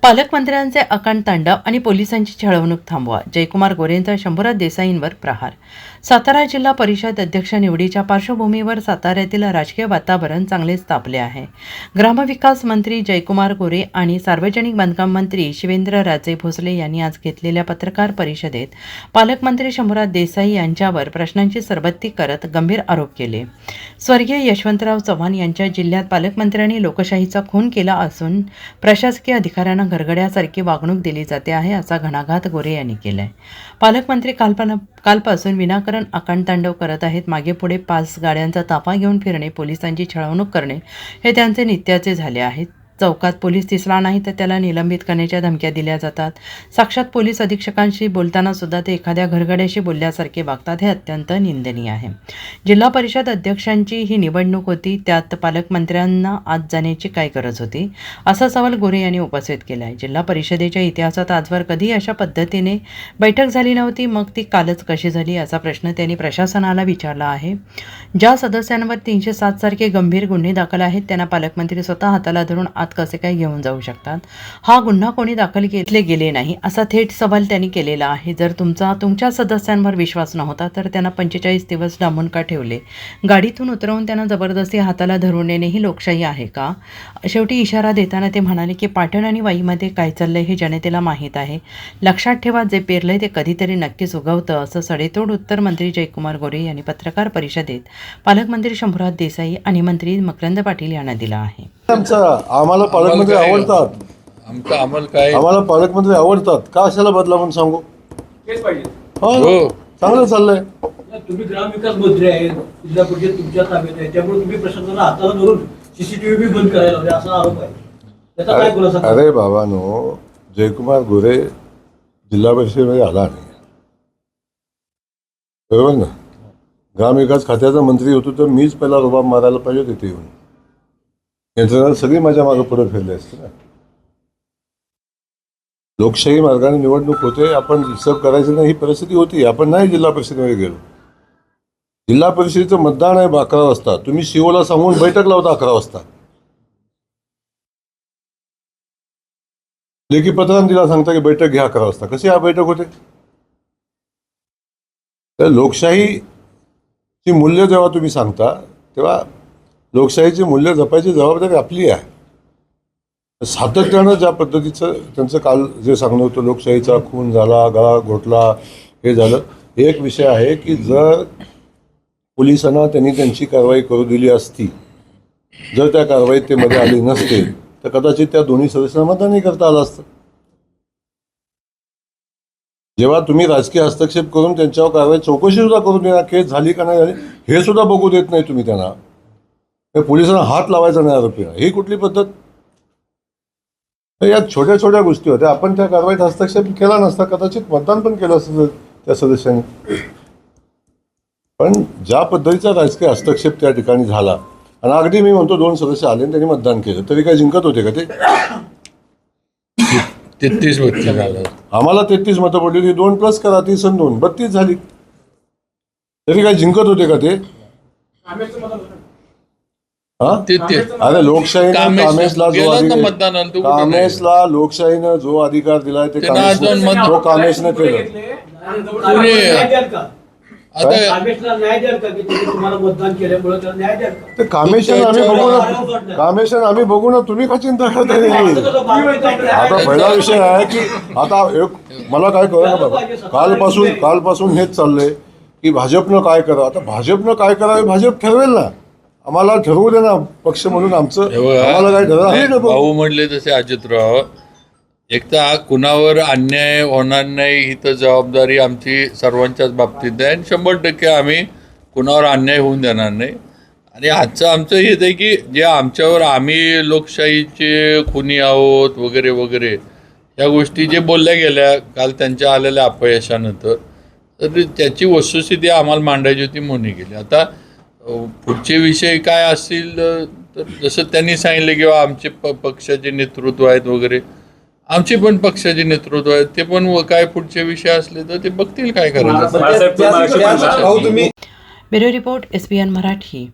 पालकमंत्र्यांचे अकांड तांडव आणि पोलिसांची छळवणूक थांबवा. जयकुमार गोरेंचा शंभूराज देसाईंवर प्रहार. सातारा जिल्हा परिषद अध्यक्ष निवडीच्या पार्श्वभूमीवर साताऱ्यातील राजकीय वातावरण चांगलेच तापले आहे. ग्रामविकास मंत्री जयकुमार गोरे आणि सार्वजनिक बांधकाम मंत्री शिवेंद्रराजे भोसले यांनी आज घेतलेल्या पत्रकार परिषदेत पालकमंत्री शंभूराज देसाई यांच्यावर प्रश्नांची सरबत्ती करत गंभीर आरोप केले. स्वर्गीय यशवंतराव चव्हाण यांच्या जिल्ह्यात पालकमंत्र्यांनी लोकशाहीचा खून केला असून प्रशासकीय अधिकाऱ्यांना घरगड्यासारखी वागणूक दिली जाते आहे, असा घणाघात गोरे यांनी केलाय. पालकमंत्री कालपासून विनाकारण अकांड तांडव करत आहेत. मागे पुढे 5 गाड्यांचा ताफा घेऊन फिरणे, पोलिसांची छळवणूक करणे हे त्यांचे नित्याचे झाले आहेत. चौकात पोलीस दिसला नाही तर त्याला निलंबित करण्याच्या धमक्या दिल्या जातात. साक्षात पोलीस अधीक्षकांशी बोलताना सुद्धा ते एखाद्या घरगड्याशी बोलल्यासारखे वागतात. हे अत्यंत निंदनीय आहे. जिल्हा परिषद अध्यक्षांची ही निवडणूक होती, त्यात पालकमंत्र्यांना आत जाण्याची काय गरज होती, असा सवाल गोरे यांनी उपस्थित केला आहे. जिल्हा परिषदेच्या इतिहासात आजवर कधी अशा पद्धतीने बैठक झाली नव्हती, मग ती कालच कशी झाली, असा प्रश्न त्यांनी प्रशासनाला विचारला आहे. ज्या सदस्यांवर 307 सारखे गंभीर गुन्हे दाखल आहेत त्यांना पालकमंत्री स्वतः हाताला धरून आत कसे काय घेऊन जाऊ शकतात? हा गुन्हा कोणी दाखल केले गेले नाही, असा थेट सवाल त्यांनी केलेला आहे. जर तुमच्या सदस्यांवर विश्वास नव्हता तर त्यांना 45 दिवस डांबून का ठेवले? गाडीतून उतरवून त्यांना जबरदस्ती हाताला धरून नेणे ही लोकशाही आहे का? शेवटी इशारा देताना ते म्हणाले की पाटण आणि वाईमध्ये काय चाललंय हे जनतेला माहीत आहे. लक्षात ठेवा, जे पेरलंय ते कधीतरी नक्कीच उगवतं, असं सडेतोड उत्तर मंत्री जयकुमार गोरे यांनी पत्रकार परिषदेत पालकमंत्री शंभूराज देसाई आणि मंत्री मकरंद पाटील यांना दिला आहे. आम्हाला पालकमंत्री आवडतात. आम्हाला पालकमंत्री आवडतात. का अशाला बदला म्हणून सांगू? हो, चांगलं चाललंय. तुम्ही ग्रामविकास मंत्री आहेत, जिल्हा परिषद तुमच्या ताब्यात आहे, त्यामुळे तुम्ही प्रशासनाला हाताला धरून सीसीटीव्ही बंद करायला हवे असा आरोप आहे. त्याचा काय खुलासा? अरे बाबांनो, जयकुमार गोरे जिल्हा परिषदेमध्ये आला नाही, बरोबर ना? ग्रामविकास खात्याचा मंत्री होतो तर मीच पहिला रुबाब मारायला पाहिजे तिथे येऊन. यंत्रणा सगळी माझ्या मागं पुढे फिरले असते ना. लोकशाही मार्गाने निवडणूक होते, आपण डिस्टर्ब करायचं नाही ही परिस्थिती होती. आपण नाही जिल्हा परिषदेमध्ये गेलो. जिल्हा परिषदेचं मतदान आहे 11 वाजता. तुम्ही सीओला सांगून बैठक लावता 11 वाजता. लेखी पत्रांना दिला सांगता की बैठक घ्या 11 वाजता. कशी हा बैठक होते? तर लोकशाहीची मूल्य जेव्हा तुम्ही सांगता तेव्हा लोकशाहीची मूल्य जपायची जबाबदारी आपली आहे. सातत्यानं ज्या पद्धतीचं त्यांचं काल जे सांगणं होतं, लोकशाहीचा खून झाला, गळा घोटला, हे झालं. एक विषय आहे की जर पोलिसांना त्यांनी त्यांची कारवाई करू दिली असती, जर त्या कारवाईत ते मध्ये आली नसते तर कदाचित त्या दोन्ही सदस्यांना मतदानही करता आलं असतं. जेव्हा तुम्ही राजकीय हस्तक्षेप करून त्यांच्यावर कारवाई चौकशी सुद्धा करून देणार, केस झाली का नाही झाली हे सुद्धा बघू देत नाही तुम्ही त्यांना. पोलिसांना हात लावायचा नाही आरोपीला, ही कुठली पद्धत? या छोट्या छोट्या गोष्टी होत्या. आपण त्या कारवाईत हस्तक्षेप केला नसता, कदाचित मतदान पण केलं असतं त्या सदस्यांनी. पण ज्या पद्धतीचा राजकीय हस्तक्षेप त्या ठिकाणी झाला, आणि अगदी मी म्हणतो 2 सदस्य आले आणि त्यांनी मतदान केलं, तरी काय जिंकत होते का ते? 33 मतं झालं. आम्हाला 33 मतं पडली होती. 2 प्लस करा, 30 आणि 2 32 झाली. तरी काय जिंकत होते का ते? अरे लोकशाहीनं कामेशला लोकशाहीनं जो अधिकार दिलाय ते कामेशनं केलं. ते कामेशन आम्ही बघू ना, तुम्ही का चिंता करताय? आता पहिला विषय आहे की आता मला काय कळलं बाबा, कालपासून हेच चाललंय की भाजपनं काय करावं. आता भाजपनं काय करावं भाजप ठरवेल ना, आम्हाला ठरवू दे ना पक्ष म्हणून. आमचं आम्हाला काय ठरवलं? भाऊ म्हणले तसे अजितराव, एक तर कुणावर अन्याय होणार नाही ही तर जबाबदारी आमची सर्वांच्याच बाबतीत आहे, आणि 100% आम्ही कुणावर अन्याय होऊन देणार नाही. आणि आजचं आमचं हेच आहे की जे आमच्यावर आम्ही लोकशाहीचे खुनी आहोत वगैरे वगैरे या गोष्टी जे बोलल्या गेल्या काल त्यांच्या आलेल्या अपयशानंतर, तर त्याची वस्तुस्थिती आम्हाला मांडायची होती म्हणून गेली. आता पुढचे विषय काय असतील तर जसं त्यांनी सांगितलं किंवा आमचे पक्षाचे नेतृत्व आहेत वगैरे, आमचे पण पक्षाचे नेतृत्व आहेत, ते पण काय पुढचे विषय असले तर ते बघतील काय करायचं. Bureau report SBN Marathi.